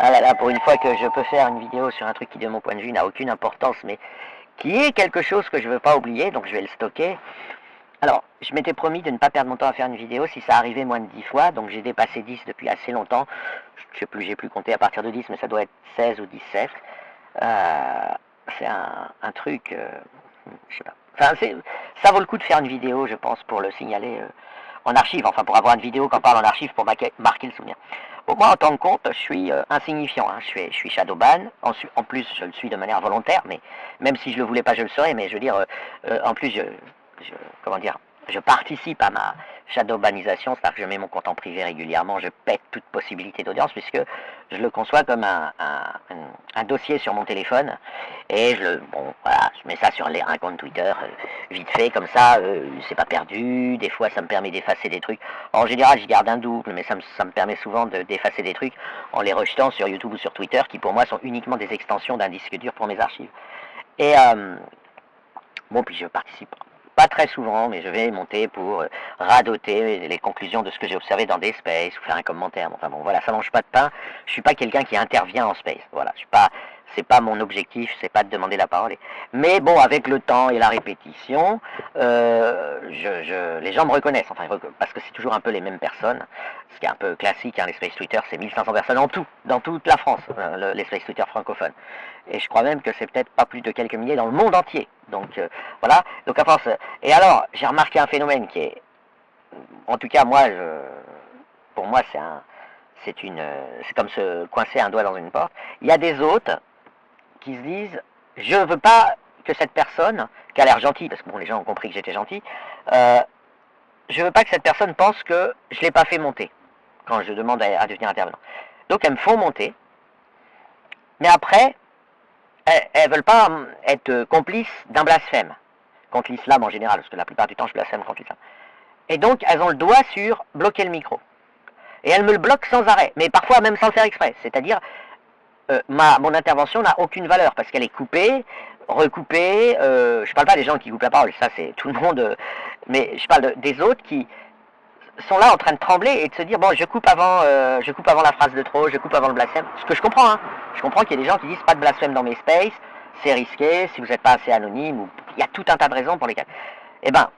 Ah là là, pour une fois que je peux faire une vidéo sur un truc qui, de mon point de vue, n'a aucune importance, mais qui est quelque chose que je ne veux pas oublier, donc je vais le stocker. Alors, je m'étais promis de ne pas perdre mon temps à faire une vidéo si ça arrivait moins de 10 fois, donc j'ai dépassé 10 depuis assez longtemps. Je sais plus, j'ai plus compté à partir de 10, mais ça doit être 16 ou 17. C'est un truc, je sais pas. Enfin, ça vaut le coup de faire une vidéo, je pense, pour le signaler en archive, enfin pour avoir une vidéo qu'on parle en archive pour marquer le souvenir. Bon, moi, en tant que compte, je suis insignifiant. Hein. Je suis shadowban. En plus, je le suis de manière volontaire, mais même si je le voulais pas, je le serais. Mais je veux dire, en plus, comment dire, je participe à ma shadowbanisation, c'est-à-dire que je mets mon compte en privé régulièrement, je pète toute possibilité d'audience, puisque je le conçois comme un dossier sur mon téléphone, et je mets ça sur un compte Twitter, vite fait, comme ça, c'est pas perdu, des fois ça me permet d'effacer des trucs. En général, je garde un double, mais ça me permet souvent d'effacer des trucs en les rejetant sur YouTube ou sur Twitter, qui pour moi sont uniquement des extensions d'un disque dur pour mes archives. Et bon, puis je participe pas très souvent, mais je vais monter pour radoter les conclusions de ce que j'ai observé dans des spaces ou faire un commentaire. Enfin bon, voilà, ça mange pas de pain. Je suis pas quelqu'un qui intervient en space. Voilà, je suis pas, c'est pas mon objectif, c'est pas de demander la parole. Mais bon, avec le temps et la répétition, les gens me reconnaissent. Enfin, parce que c'est toujours un peu les mêmes personnes. Ce qui est un peu classique, hein, les space Twitter, c'est 1500 personnes en tout, dans toute la France, les space Twitter francophones. Et je crois même que c'est peut-être pas plus de quelques milliers dans le monde entier. Donc voilà, donc à force. Et alors, j'ai remarqué un phénomène qui est, en tout cas moi, pour moi c'est comme se coincer un doigt dans une porte. Il y a des hôtes qui se disent, je veux pas que cette personne, qui a l'air gentille, parce que bon, les gens ont compris que j'étais gentil, je veux pas que cette personne pense que je l'ai pas fait monter quand je demande à devenir intervenant. Donc elles me font monter, mais après, elles veulent pas être complices d'un blasphème contre l'islam en général, parce que la plupart du temps je blasphème contre l'islam. Et donc elles ont le doigt sur bloquer le micro. Et elles me le bloquent sans arrêt, mais parfois même sans le faire exprès. C'est-à-dire, mon intervention n'a aucune valeur, parce qu'elle est coupée, recoupée. Je parle pas des gens qui coupent la parole, ça c'est tout le monde. Mais je parle des autres qui sont là en train de trembler et de se dire, bon, je coupe avant la phrase de trop, je coupe avant le blasphème. Ce que je comprends, hein. Je comprends qu'il y a des gens qui disent pas de blasphème dans mes spaces, c'est risqué, si vous n'êtes pas assez anonyme, ou il y a tout un tas de raisons pour lesquelles. Eh ben,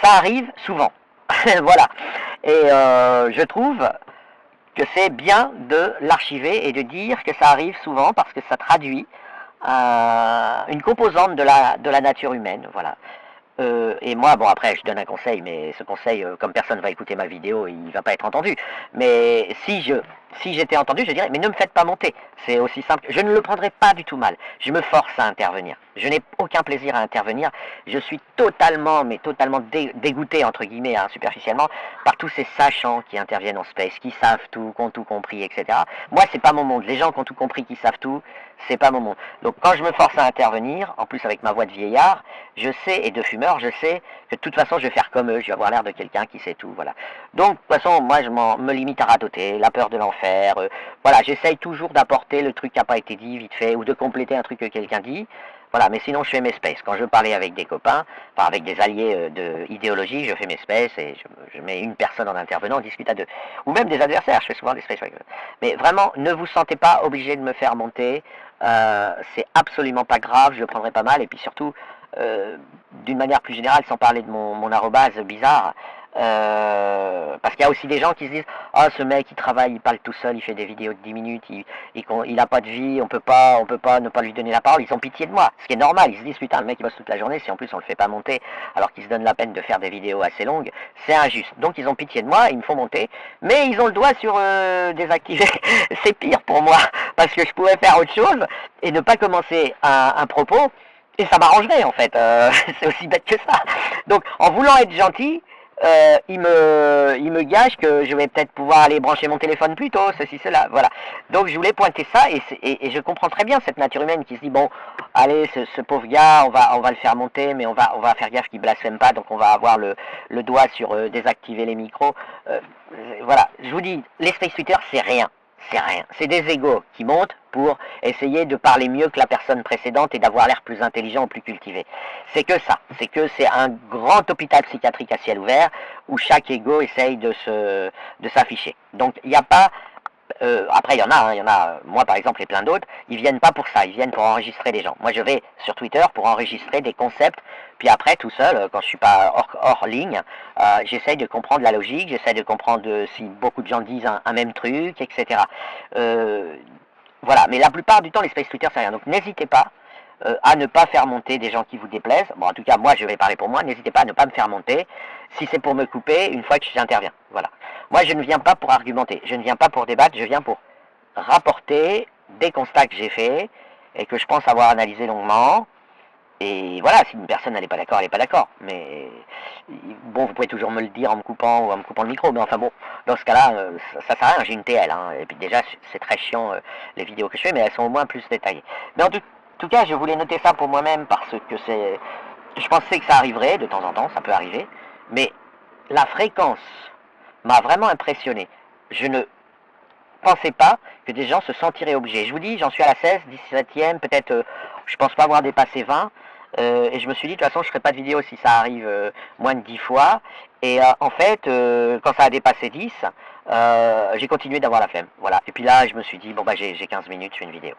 ça arrive souvent. Voilà. Et je trouve que c'est bien de l'archiver et de dire que ça arrive souvent parce que ça traduit une composante de la nature humaine. Voilà. Et moi, bon après, je donne un conseil, mais ce conseil, comme personne va écouter ma vidéo, il ne va pas être entendu. Mais si j'étais entendu, je dirais, mais ne me faites pas monter. C'est aussi simple. Je ne le prendrai pas du tout mal. Je me force à intervenir. Je n'ai aucun plaisir à intervenir. Je suis totalement, mais totalement dégoûté, entre guillemets, hein, superficiellement, par tous ces sachants qui interviennent en space, qui savent tout, qui ont tout compris, etc. Moi, c'est pas mon monde. Les gens qui ont tout compris, qui savent tout, c'est pas mon monde. Donc quand je me force à intervenir, en plus avec ma voix de vieillard, je sais, et de fumeur, je sais que de toute façon je vais faire comme eux, je vais avoir l'air de quelqu'un qui sait tout, voilà. Donc de toute façon, moi je me limite à radoter, la peur de l'enfer, voilà, j'essaye toujours d'apporter le truc qui n'a pas été dit vite fait, ou de compléter un truc que quelqu'un dit, voilà, mais sinon je fais mes spaces. Quand je veux parler avec des copains, enfin avec des alliés d'idéologie, je fais mes spaces et je mets une personne en intervenant, on discute à deux. Ou même des adversaires, je fais souvent des spaces avec eux. Mais vraiment, ne vous sentez pas obligé de me faire monter, c'est absolument pas grave, je le prendrai pas mal, et puis surtout, d'une manière plus générale, sans parler de mon arrobase bizarre, parce qu'il y a aussi des gens qui se disent, ah, ce mec il travaille, il parle tout seul, il fait des vidéos de 10 minutes, il a pas de vie, on peut pas ne pas lui donner la parole, ils ont pitié de moi, ce qui est normal. Ils se disent, putain, le mec il bosse toute la journée, si en plus on le fait pas monter alors qu'il se donne la peine de faire des vidéos assez longues, c'est injuste. Donc ils ont pitié de moi, ils me font monter, mais ils ont le doigt sur désactiver. C'est pire pour moi, parce que je pourrais faire autre chose et ne pas commencer un propos, et ça m'arrangerait en fait. C'est aussi bête que ça. Donc en voulant être gentil, il me gage que je vais peut-être pouvoir aller brancher mon téléphone plus tôt, ceci, cela, voilà. Donc je voulais pointer ça, et je comprends très bien cette nature humaine qui se dit, bon, allez, ce pauvre gars, on va le faire monter, mais on va faire gaffe qu'il blasphème pas, donc on va avoir le doigt sur désactiver les micros. Voilà, je vous dis, les space Twitter, c'est rien. C'est rien. C'est des égos qui montent pour essayer de parler mieux que la personne précédente et d'avoir l'air plus intelligent ou plus cultivé. C'est que ça. C'est que c'est un grand hôpital psychiatrique à ciel ouvert où chaque égo essaye de s'afficher. Donc il n'y a pas Après, moi par exemple et plein d'autres, ils viennent pas pour ça, ils viennent pour enregistrer des gens. Moi je vais sur Twitter pour enregistrer des concepts, puis après tout seul, quand je suis pas hors ligne, j'essaye de comprendre la logique, j'essaye de comprendre si beaucoup de gens disent un même truc, etc. Voilà, mais la plupart du temps les space Twitter c'est rien, donc n'hésitez pas à ne pas faire monter des gens qui vous déplaisent. Bon, en tout cas, moi, je vais parler pour moi. N'hésitez pas à ne pas me faire monter si c'est pour me couper une fois que j'interviens. Voilà. Moi, je ne viens pas pour argumenter. Je ne viens pas pour débattre. Je viens pour rapporter des constats que j'ai faits et que je pense avoir analysé longuement. Et voilà, si une personne n'est pas d'accord, elle n'est pas d'accord. Mais bon, vous pouvez toujours me le dire en me coupant ou en me coupant le micro. Mais enfin bon, dans ce cas-là, ça sert à rien. J'ai une TL. Hein. Et puis déjà, c'est très chiant les vidéos que je fais, mais elles sont au moins plus détaillées. Mais en tout cas, je voulais noter ça pour moi-même parce que je pensais que ça arriverait de temps en temps, ça peut arriver. Mais la fréquence m'a vraiment impressionné. Je ne pensais pas que des gens se sentiraient obligés. Je vous dis, j'en suis à la 16, 17e, peut-être, je pense pas avoir dépassé 20. Et je me suis dit, de toute façon, je ferai pas de vidéo si ça arrive moins de 10 fois. Et en fait, quand ça a dépassé 10, j'ai continué d'avoir la flemme. Voilà. Et puis là, je me suis dit, bon, bah, j'ai 15 minutes, je fais une vidéo.